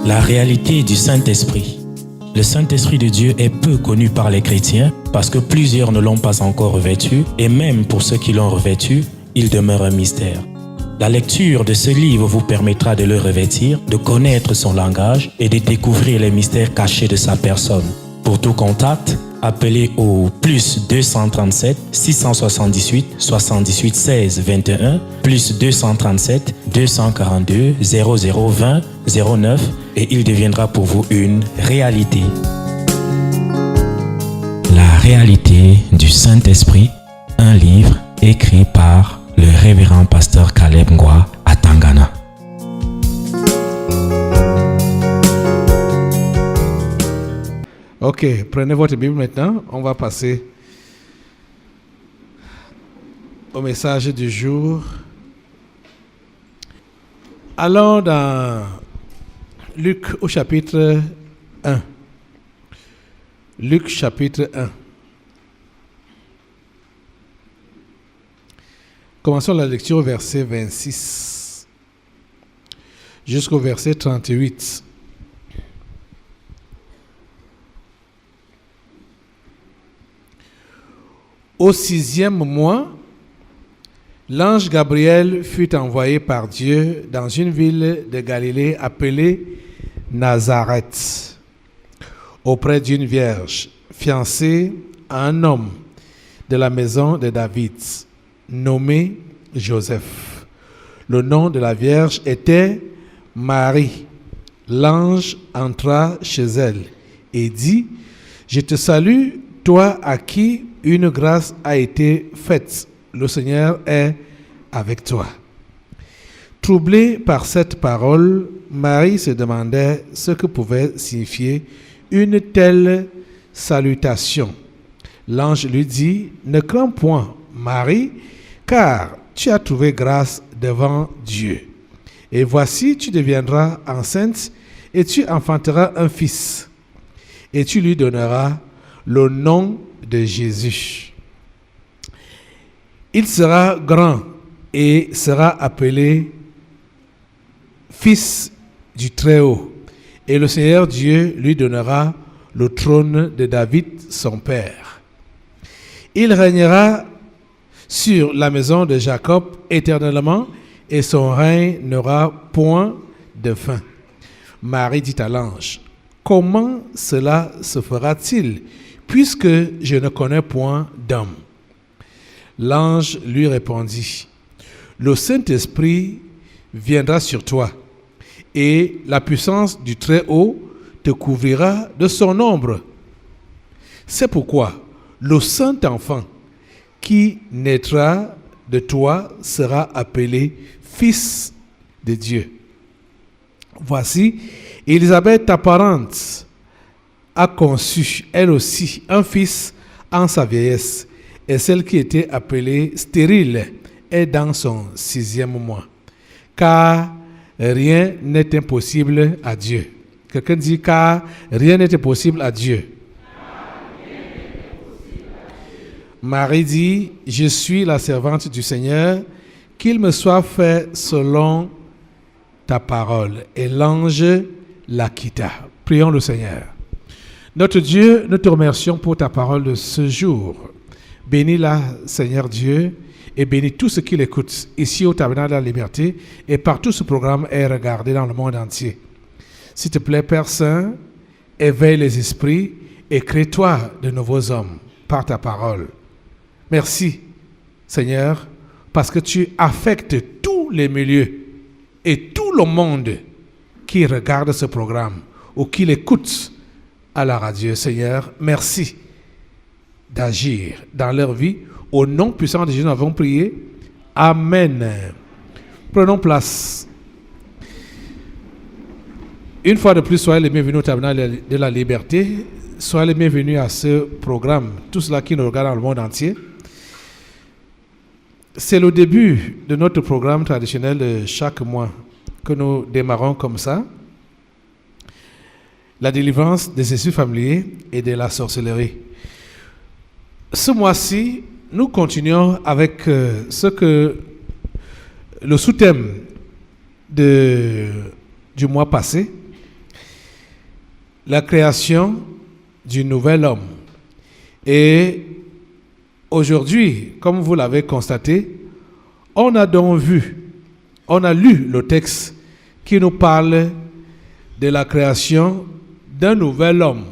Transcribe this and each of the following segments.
La réalité du Saint-Esprit. Le Saint-Esprit de Dieu est peu connu par les chrétiens parce que plusieurs ne l'ont pas encore revêtu et même pour ceux qui l'ont revêtu, il demeure un mystère. La lecture de ce livre vous permettra de le revêtir, de connaître son langage et de découvrir les mystères cachés de sa personne. Pour tout contact, appelez au plus 237 678 78 16 21 plus 237 242 0020 09 et il deviendra pour vous une réalité. La réalité du Saint-Esprit, un livre écrit par le révérend pasteur Caleb Ngwa à Tangana. Ok, prenez votre Bible maintenant. On va passer au message du jour. Allons dans Luc au chapitre 1. Luc chapitre 1. Commençons la lecture au verset 26 jusqu'au verset 38. Au 6e mois, l'ange Gabriel fut envoyé par Dieu dans une ville de Galilée appelée Nazareth, auprès d'une vierge fiancée à un homme de la maison de David, nommé Joseph. Le nom de la vierge était Marie. L'ange entra chez elle et dit : « Je te salue, toi à qui une grâce a été faite. Le Seigneur est avec toi. » Troublée par cette parole, Marie se demandait ce que pouvait signifier une telle salutation. L'ange lui dit : « Ne crains point, Marie, car tu as trouvé grâce devant Dieu. Et voici, tu deviendras enceinte et tu enfanteras un fils. Et tu lui donneras le nom de Jésus. Il sera grand et sera appelé Fils du Très-Haut. Et le Seigneur Dieu lui donnera le trône de David, son père. Il régnera sur la maison de Jacob éternellement et son règne n'aura point de fin. » Marie dit à l'ange : « Comment cela se fera-t-il, puisque je ne connais point d'homme ?» L'ange lui répondit : « Le Saint-Esprit viendra sur toi, et la puissance du Très-Haut te couvrira de son ombre. C'est pourquoi le Saint-Enfant qui naîtra de toi sera appelé Fils de Dieu. Voici, Élisabeth, ta parente, a conçu, elle aussi, un fils en sa vieillesse, et celle qui était appelée stérile est dans son 6e mois. Car rien n'est impossible à Dieu. Quelqu'un dit : car rien n'est impossible à Dieu. Marie dit : je suis la servante du Seigneur, qu'il me soit fait selon ta parole. Et l'ange la quitta. Prions le Seigneur. Notre Dieu, nous te remercions pour ta parole de ce jour. Bénis-la, Seigneur Dieu, et bénis tous ceux qui l'écoutent ici au Tabernacle de la Liberté et partout ce programme est regardé dans le monde entier. S'il te plaît, Père Saint, éveille les esprits et crée-toi de nouveaux hommes par ta parole. Merci, Seigneur, parce que tu affectes tous les milieux et tout le monde qui regarde ce programme ou qui l'écoute à la radio. Seigneur, merci d'agir dans leur vie. Au nom puissant de Jésus, nous avons prié. Amen. Prenons place. Une fois de plus, soyez les bienvenus au Tabernacle de la Liberté. Soyez les bienvenus à ce programme. Tous ceux qui nous regardent dans le monde entier. C'est le début de notre programme traditionnel de chaque mois que nous démarrons comme ça. La délivrance des esprits familiers et de la sorcellerie. Ce mois-ci, nous continuons avec ce que le sous-thème du mois passé, la création du nouvel homme. Et aujourd'hui, comme vous l'avez constaté, on a lu le texte qui nous parle de la création d'un nouvel homme,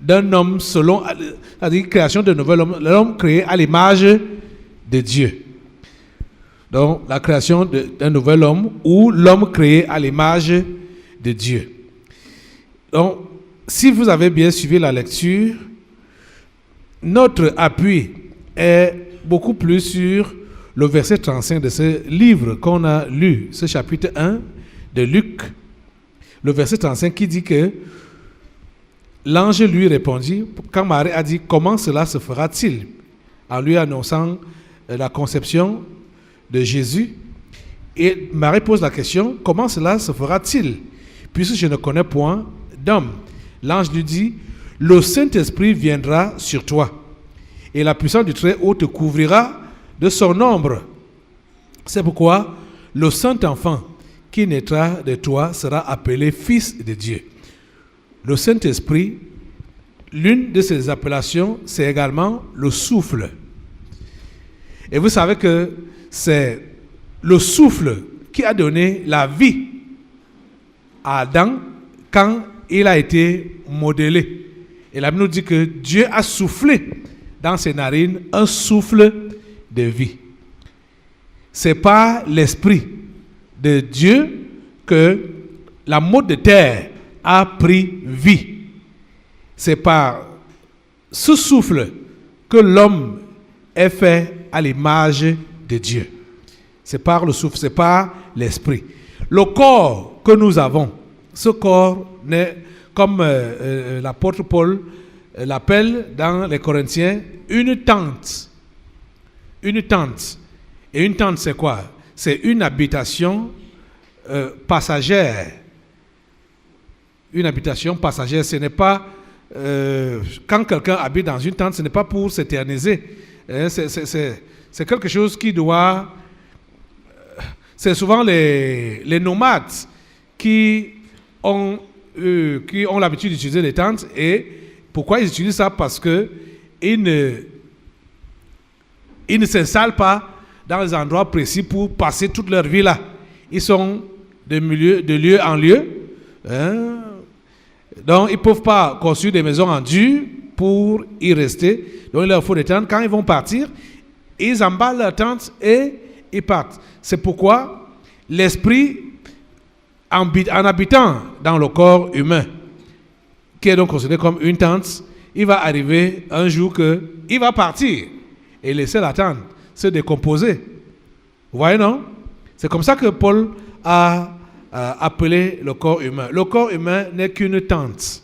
d'un homme selon, c'est-à-dire création d'un nouvel homme, l'homme créé à l'image de Dieu. Donc, la création d'un nouvel homme ou l'homme créé à l'image de Dieu. Donc, si vous avez bien suivi la lecture, notre appui est beaucoup plus sur le verset 35 de ce livre qu'on a lu, ce chapitre 1 de Luc, le verset 35 qui dit que l'ange lui répondit, quand Marie a dit « Comment cela se fera-t-il » en lui annonçant la conception de Jésus. Et Marie pose la question « Comment cela se fera-t-il puisque je ne connais point d'homme ?» L'ange lui dit « Le Saint-Esprit viendra sur toi et la puissance du Très-Haut te couvrira de son ombre. C'est pourquoi le Saint-Enfant qui naîtra de toi sera appelé Fils de Dieu. » Le Saint-Esprit, l'une de ses appellations, c'est également le souffle. Et vous savez que c'est le souffle qui a donné la vie à Adam quand il a été modelé. Et la Bible nous dit que Dieu a soufflé dans ses narines un souffle de vie. C'est par l'Esprit de Dieu que la mode de terre a pris vie. C'est par ce souffle que l'homme est fait à l'image de Dieu. C'est par le souffle, c'est par l'Esprit. Le corps que nous avons, ce corps n'est, comme l'apôtre Paul l'appelle dans les Corinthiens, une tente. Une tente. Et une tente, c'est quoi? C'est une habitation passagère. Une habitation passagère, ce n'est pas... quand quelqu'un habite dans une tente, ce n'est pas pour s'éterniser. C'est quelque chose qui doit... c'est souvent les nomades qui ont l'habitude d'utiliser les tentes. Et pourquoi ils utilisent ça? Parce qu'ils ne s'installent pas dans des endroits précis pour passer toute leur vie là. Ils sont de lieu en lieu. Donc, ils ne peuvent pas construire des maisons en dur pour y rester. Donc, il leur faut des tentes. Quand ils vont partir, ils emballent leur tente et ils partent. C'est pourquoi l'esprit, en habitant dans le corps humain, qui est donc considéré comme une tente, il va arriver un jour qu'il va partir et laisser la tente se décomposer. Vous voyez, non? C'est comme ça que Paul a appelé le corps humain. Le corps humain n'est qu'une tente.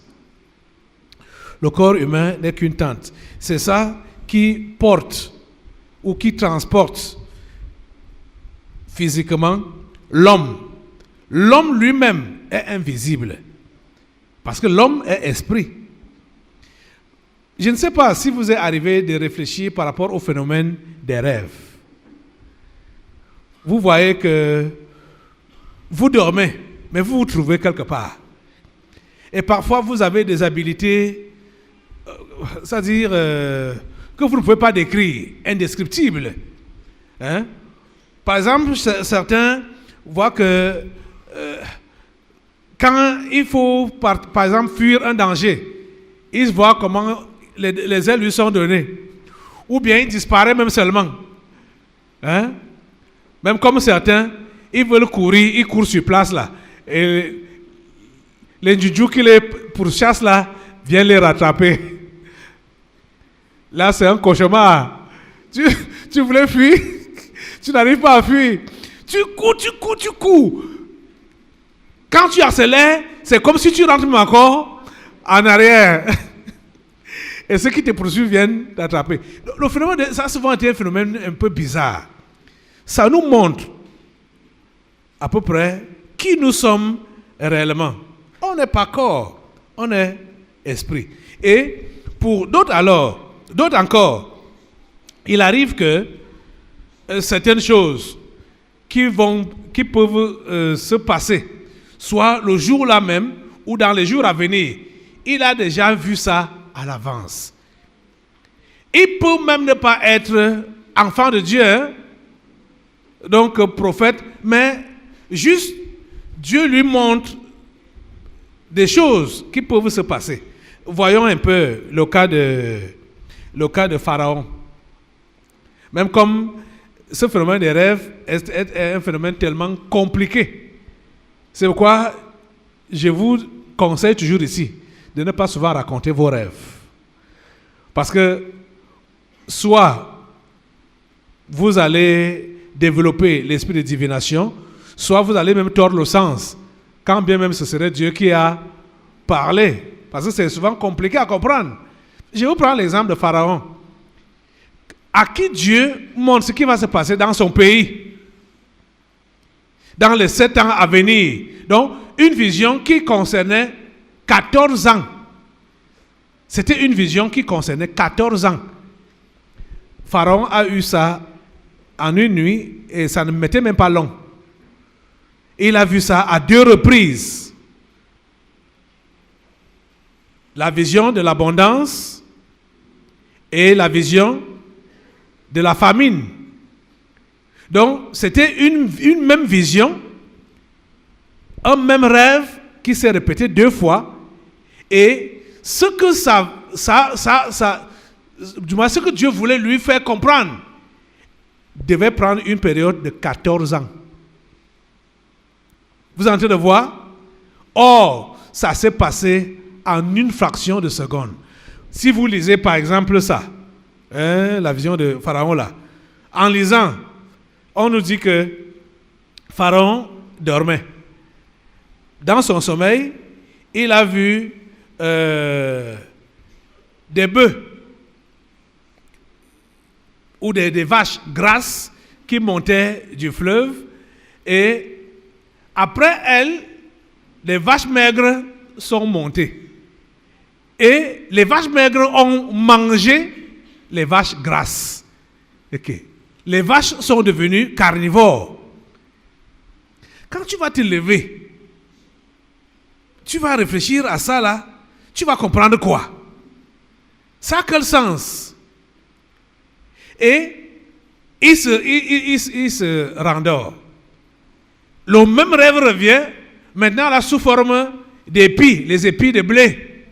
Le corps humain n'est qu'une tente. C'est ça qui porte ou qui transporte physiquement l'homme. L'homme lui-même est invisible parce que l'homme est esprit. Je ne sais pas si vous êtes arrivé de réfléchir par rapport au phénomène des rêves. Vous voyez que vous dormez, mais vous vous trouvez quelque part. Et parfois, vous avez des habiletés, c'est-à-dire que vous ne pouvez pas décrire, indescriptibles. Hein? Par exemple, certains voient que quand il faut, par exemple, fuir un danger, ils voient comment les ailes lui sont données. Ou bien il disparaît même seulement. Hein? Même comme certains, ils veulent courir, ils courent sur place là. Et les Ndjidjou qui les pourchassent là, viennent les rattraper. Là, c'est un cauchemar. Tu voulais fuir, tu n'arrives pas à fuir. Tu cours. Quand tu accélères, c'est comme si tu rentres encore en arrière. Et ceux qui te poursuivent viennent t'attraper. Le phénomène, ça a souvent été un phénomène un peu bizarre. Ça nous montre à peu près qui nous sommes réellement. On n'est pas corps, on est esprit. Et pour d'autres encore, il arrive que certaines choses qui peuvent se passer, soit le jour là même ou dans les jours à venir, il a déjà vu ça à l'avance. Il peut même ne pas être enfant de Dieu, hein? Donc prophète, mais juste Dieu lui montre des choses qui peuvent se passer. Voyons un peu le cas de Pharaon. Même comme ce phénomène des rêves est un phénomène tellement compliqué. C'est pourquoi je vous conseille toujours ici de ne pas souvent raconter vos rêves. Parce que soit vous allez développer l'esprit de divination, soit vous allez même tordre le sens, quand bien même ce serait Dieu qui a parlé. Parce que c'est souvent compliqué à comprendre. Je vais vous prendre l'exemple de Pharaon, à qui Dieu montre ce qui va se passer dans son pays, dans les 7 ans à venir. Donc, une vision qui concernait 14 ans. C'était une vision qui concernait 14 ans. Pharaon a eu ça en une nuit et ça ne mettait même pas long. Il a vu ça à 2 reprises. La vision de l'abondance et la vision de la famine. Donc, c'était une même vision, un même rêve qui s'est répété 2 fois. Et ce que du moins ce que Dieu voulait lui faire comprendre devait prendre une période de 14 ans. Vous êtes en train de voir? Or, ça s'est passé en une fraction de seconde. Si vous lisez par exemple ça, la vision de Pharaon là, en lisant, on nous dit que Pharaon dormait. Dans son sommeil, il a vu des bœufs ou des vaches grasses qui montaient du fleuve, et après elles, les vaches maigres sont montées. Et les vaches maigres ont mangé les vaches grasses. Okay. Les vaches sont devenues carnivores. Quand tu vas te lever, tu vas réfléchir à ça là, tu vas comprendre quoi? Ça a quel sens? Et il se rendort. Le même rêve revient, maintenant là sous forme d'épis, les épis de blé.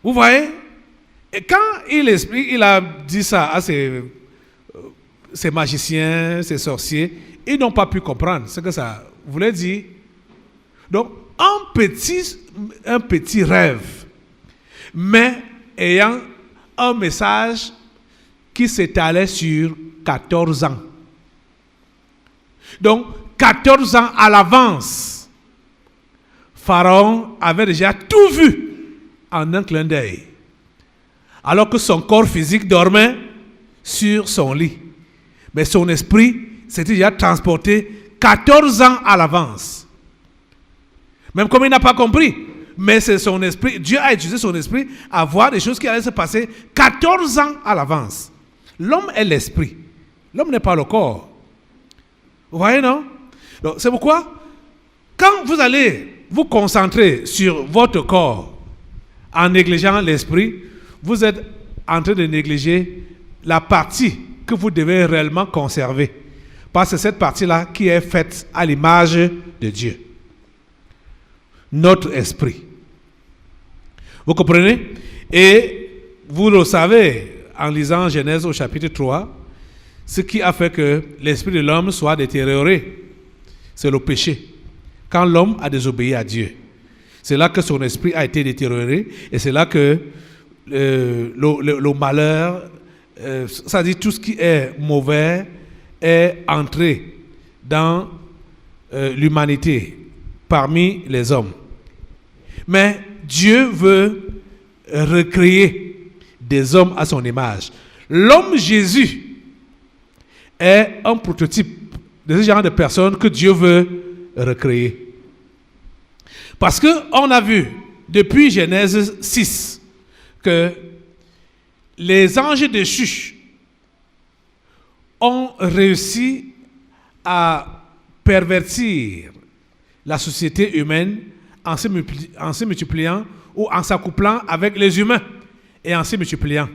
Vous voyez? Et quand il a dit ça à ses magiciens, ses sorciers, ils n'ont pas pu comprendre ce que ça voulait dire. Donc, un petit rêve, mais ayant un message qui s'étalait sur 14 ans. Donc, 14 ans à l'avance, Pharaon avait déjà tout vu en un clin d'œil, alors que son corps physique dormait sur son lit. Mais son esprit s'était déjà transporté 14 ans à l'avance. Même comme il n'a pas compris, mais c'est son esprit, Dieu a utilisé son esprit à voir des choses qui allaient se passer 14 ans à l'avance. L'homme est l'esprit, l'homme n'est pas le corps. Vous voyez, non? Donc, c'est pourquoi, quand vous allez vous concentrer sur votre corps en négligeant l'esprit, vous êtes en train de négliger la partie que vous devez réellement conserver. Parce que c'est cette partie-là qui est faite à l'image de Dieu. Notre esprit. Vous comprenez? Et vous le savez, en lisant Genèse au chapitre 3, ce qui a fait que l'esprit de l'homme soit détérioré, c'est le péché. Quand l'homme a désobéi à Dieu, c'est là que son esprit a été détérioré, et c'est là que le malheur, ça dit tout ce qui est mauvais, est entré dans l'humanité, parmi les hommes. Mais Dieu veut recréer des hommes à son image. L'homme Jésus est un prototype de ce genre de personnes que Dieu veut recréer. Parce qu'on a vu depuis Genèse 6 que les anges déchus ont réussi à pervertir la société humaine en se multipliant ou en s'accouplant avec les humains et en se multipliant.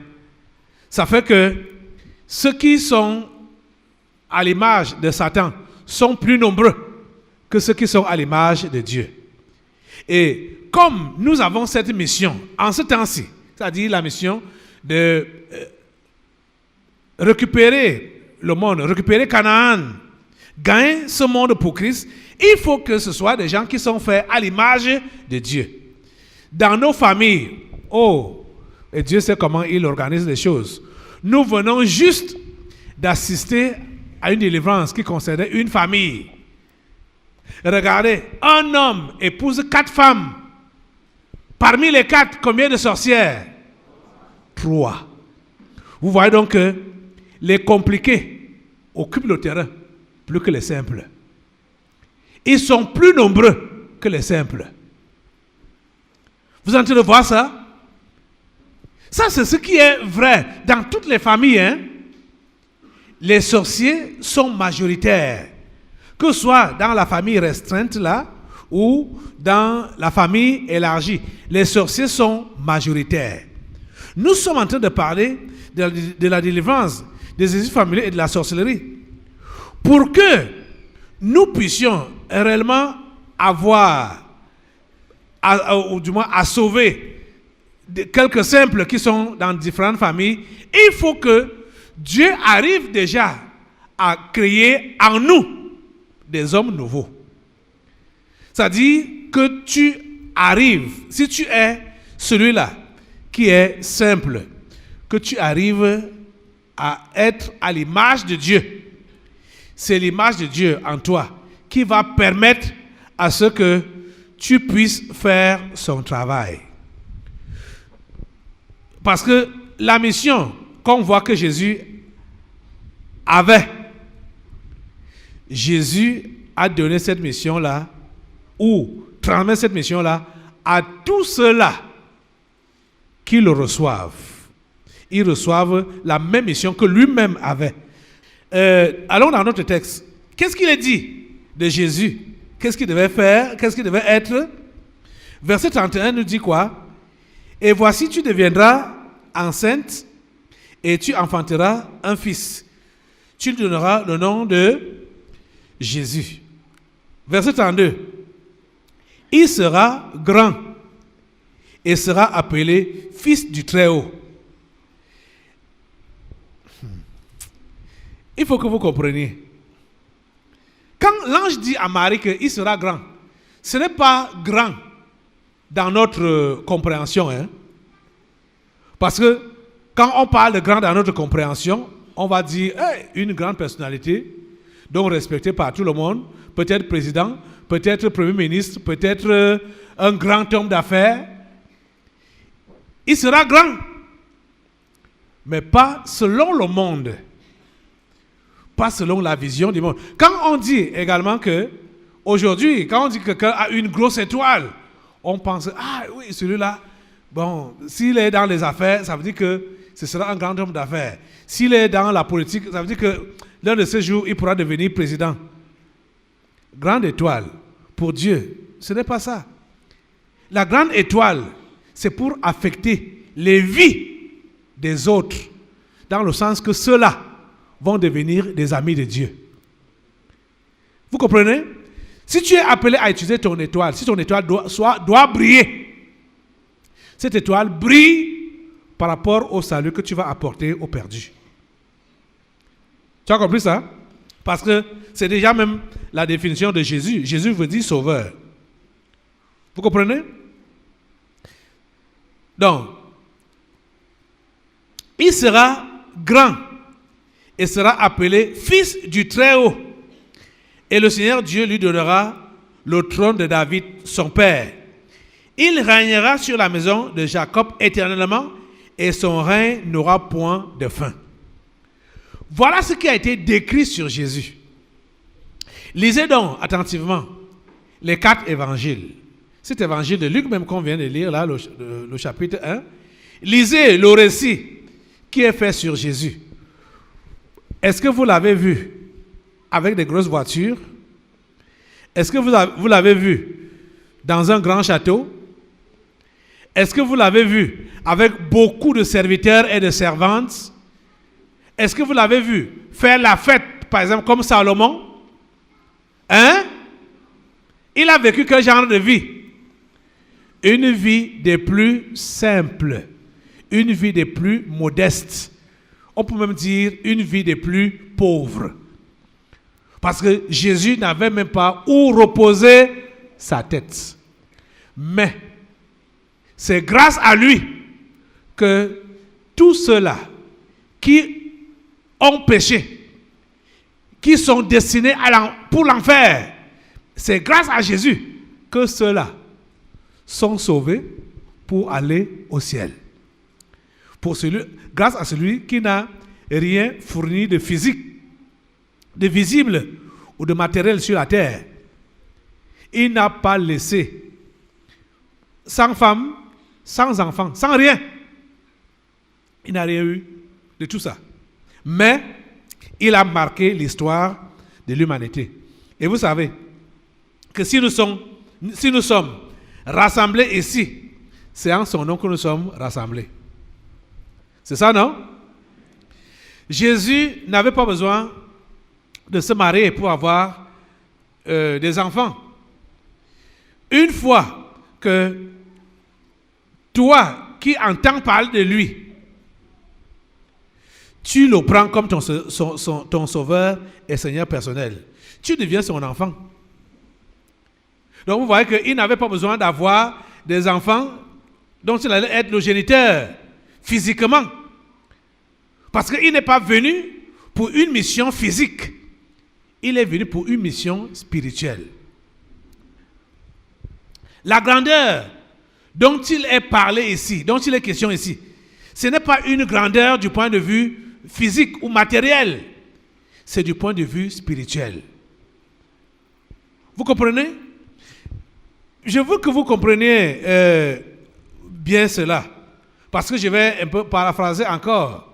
Ça fait que ceux qui sont à l'image de Satan sont plus nombreux que ceux qui sont à l'image de Dieu. Et comme nous avons cette mission en ce temps-ci, c'est-à-dire la mission de récupérer le monde, récupérer Canaan, gagner ce monde pour Christ, il faut que ce soit des gens qui sont faits à l'image de Dieu. Dans nos familles, et Dieu sait comment il organise les choses. Nous venons juste d'assister à une délivrance qui concernait une famille. Regardez, un homme épouse 4 femmes. Parmi les 4, combien de sorcières? 3. Vous voyez donc que les compliqués occupent le terrain plus que les simples. Ils sont plus nombreux que les simples. Vous êtes en train de voir ça? Ça, c'est ce qui est vrai dans toutes les familles. Les sorciers sont majoritaires. Que ce soit dans la famille restreinte là, ou dans la famille élargie. Les sorciers sont majoritaires. Nous sommes en train de parler de la délivrance des esprits familiers et de la sorcellerie. Pour que nous puissions réellement avoir, ou du moins à sauver quelques simples qui sont dans différentes familles, il faut que Dieu arrive déjà à créer en nous des hommes nouveaux. C'est-à-dire que tu arrives, si tu es celui-là qui est simple, que tu arrives à être à l'image de Dieu. C'est l'image de Dieu en toi qui va permettre à ce que tu puisses faire son travail. Parce que la mission qu'on voit que Jésus avait, Jésus a donné cette mission-là, ou transmet cette mission-là à tous ceux-là qui le reçoivent. Ils reçoivent la même mission que lui-même avait. Allons dans notre texte. Qu'est-ce qu'il est dit de Jésus? Qu'est-ce qu'il devait faire? Qu'est-ce qu'il devait être? Verset 31 nous dit quoi? Et voici, tu deviendras enceinte et tu enfanteras un fils. Tu lui donneras le nom de Jésus. Verset 32. Il sera grand et sera appelé fils du Très-Haut. Il faut que vous compreniez. Quand l'ange dit à Marie qu'il sera grand, ce n'est pas grand dans notre compréhension. Parce que quand on parle de grand dans notre compréhension, on va dire une grande personnalité, donc respectée par tout le monde, peut-être président, peut-être premier ministre, peut-être un grand homme d'affaires. Il sera grand, mais pas selon le monde, pas selon la vision du monde. Quand on dit également que, aujourd'hui, quand on dit que quelqu'un a une grosse étoile, on pense, oui, celui-là, bon, s'il est dans les affaires, ça veut dire que ce sera un grand homme d'affaires. S'il est dans la politique, ça veut dire que l'un de ces jours, il pourra devenir président. Grande étoile, pour Dieu, ce n'est pas ça. La grande étoile, c'est pour affecter les vies des autres, dans le sens que ceux-là vont devenir des amis de Dieu. Vous comprenez? Si tu es appelé à utiliser ton étoile, si ton étoile doit briller, cette étoile brille par rapport au salut que tu vas apporter aux perdus. Tu as compris ça? Parce que c'est déjà même la définition de Jésus. Jésus veut dire sauveur. Vous comprenez? Donc, il sera grand et sera appelé fils du Très-Haut. Et le Seigneur Dieu lui donnera le trône de David, son père. Il régnera sur la maison de Jacob éternellement et son règne n'aura point de fin. Voilà ce qui a été décrit sur Jésus. Lisez donc attentivement les 4 évangiles. Cet évangile de Luc même qu'on vient de lire, là, le chapitre 1. Lisez le récit qui est fait sur Jésus. Est-ce que vous l'avez vu avec des grosses voitures? Est-ce que vous l'avez vu dans un grand château? Est-ce que vous l'avez vu avec beaucoup de serviteurs et de servantes? Est-ce que vous l'avez vu faire la fête, par exemple, comme Salomon? Hein? Il a vécu quel genre de vie? Une vie des plus simples, une vie des plus modestes. On peut même dire une vie des plus pauvres. Parce que Jésus n'avait même pas où reposer sa tête. Mais c'est grâce à lui que tous ceux-là qui ont péché, qui sont destinés pour l'enfer, c'est grâce à Jésus que ceux-là sont sauvés pour aller au ciel. Grâce à celui qui n'a rien fourni de physique, de visible ou de matériel sur la terre. Il n'a pas laissé sans femme, sans enfant, sans rien. Il n'a rien eu de tout ça. Mais il a marqué l'histoire de l'humanité. Et vous savez que si nous sommes rassemblés ici, c'est en son nom que nous sommes rassemblés. C'est ça, non? Jésus n'avait pas besoin de se marier pour avoir des enfants. Une fois que toi qui entends parler de lui, tu le prends comme ton sauveur et Seigneur personnel, tu deviens son enfant. Donc vous voyez qu'il n'avait pas besoin d'avoir des enfants dont il allait être le géniteur physiquement. Parce qu'il n'est pas venu pour une mission physique. Il est venu pour une mission spirituelle. La grandeur dont il est parlé ici, dont il est question ici, ce n'est pas une grandeur du point de vue physique ou matériel. C'est du point de vue spirituel. Vous comprenez? Je veux que vous compreniez bien cela. Parce que je vais un peu paraphraser encore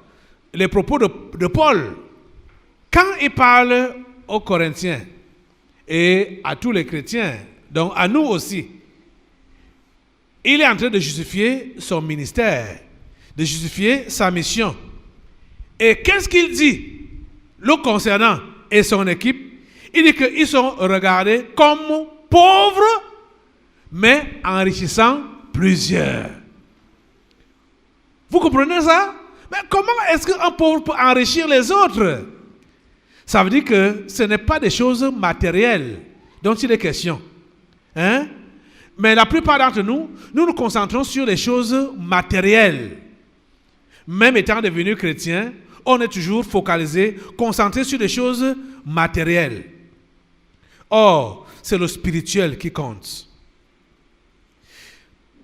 les propos de Paul. Quand il parle aux Corinthiens et à tous les chrétiens, donc à nous aussi, il est en train de justifier son ministère, de justifier sa mission. Et qu'est-ce qu'il dit le concernant et son équipe? Il dit qu'ils sont regardés comme pauvres, mais enrichissant plusieurs. Vous comprenez ça? Mais comment est-ce qu'un pauvre peut enrichir les autres? Ça veut dire que ce n'est pas des choses matérielles dont il est question. Hein? Mais la plupart d'entre nous, nous nous concentrons sur les choses matérielles. Même étant devenus chrétiens, on est toujours focalisé, concentré sur les choses matérielles. Or, c'est le spirituel qui compte.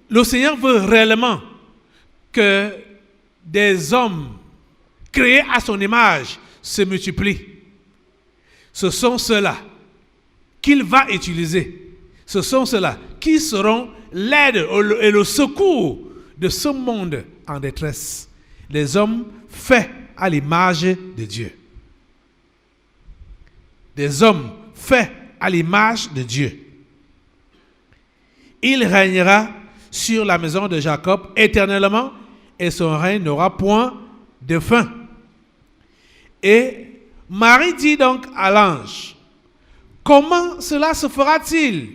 Le Seigneur veut réellement que des hommes créés à son image se multiplient. Ce sont ceux-là qu'il va utiliser. Ce sont ceux-là qui seront l'aide et le secours de ce monde en détresse. Les hommes faits à l'image de Dieu. Des hommes faits à l'image de Dieu. Il régnera sur la maison de Jacob éternellement et son règne n'aura point de fin. Et Marie dit donc à l'ange, comment cela se fera-t-il,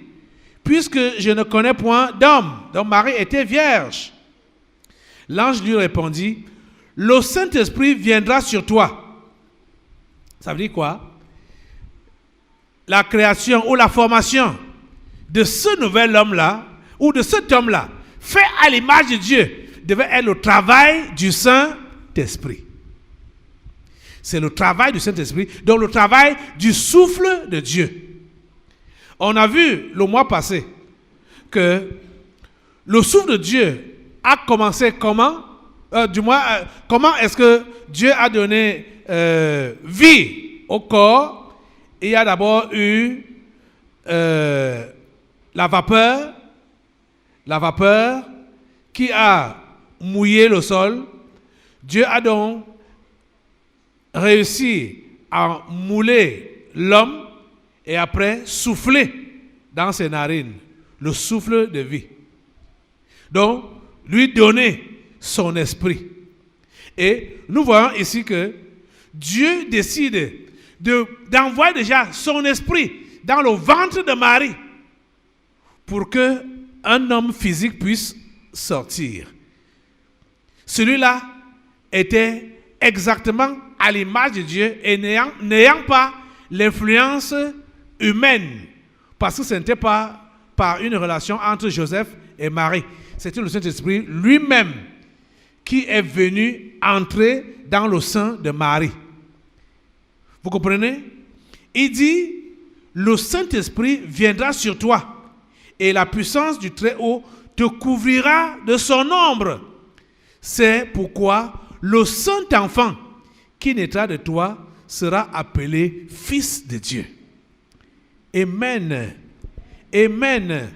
puisque je ne connais point d'homme? Donc Marie était vierge. L'ange lui répondit, le Saint-Esprit viendra sur toi. Ça veut dire quoi? La création ou la formation de ce nouvel homme-là, ou de cet homme-là, fait à l'image de Dieu, devait être le travail du Saint-Esprit. C'est le travail du Saint-Esprit, donc le travail du souffle de Dieu. On a vu le mois passé que le souffle de Dieu a commencé comment? Comment est-ce que Dieu a donné vie au corps? Il y a d'abord eu la vapeur qui a mouillé le sol. Dieu a donc réussi à mouler l'homme et après souffler dans ses narines le souffle de vie. Donc, lui donner son esprit. Et nous voyons ici que Dieu décide d'envoyer déjà son esprit dans le ventre de Marie pour qu'un homme physique puisse sortir. Celui-là était exactement à l'image de Dieu et n'ayant pas l'influence humaine, parce que ce n'était pas par une relation entre Joseph et Marie. C'était le Saint-Esprit lui-même qui est venu entrer dans le sein de Marie. Vous comprenez? Il dit, le Saint-Esprit viendra sur toi et la puissance du Très-Haut te couvrira de son ombre. C'est pourquoi le Saint-Enfant qui naîtra de toi sera appelé Fils de Dieu. Amen. Amen.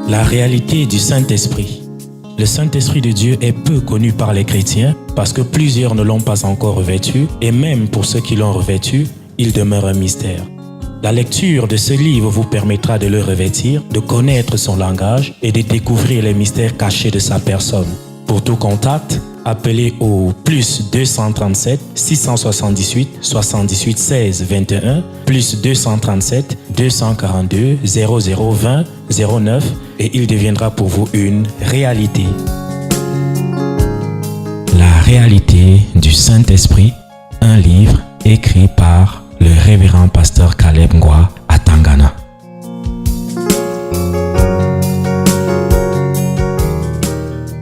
La réalité du Saint-Esprit. Le Saint-Esprit de Dieu est peu connu par les chrétiens parce que plusieurs ne l'ont pas encore revêtu et même pour ceux qui l'ont revêtu, il demeure un mystère. La lecture de ce livre vous permettra de le revêtir, de connaître son langage et de découvrir les mystères cachés de sa personne. Pour tout contact, appelez au plus 237 678 78 16 21 plus 237 242 0020 09 et il deviendra pour vous une réalité. La réalité du Saint-Esprit, un livre écrit par le révérend pasteur Caleb Ngwa à Tangana.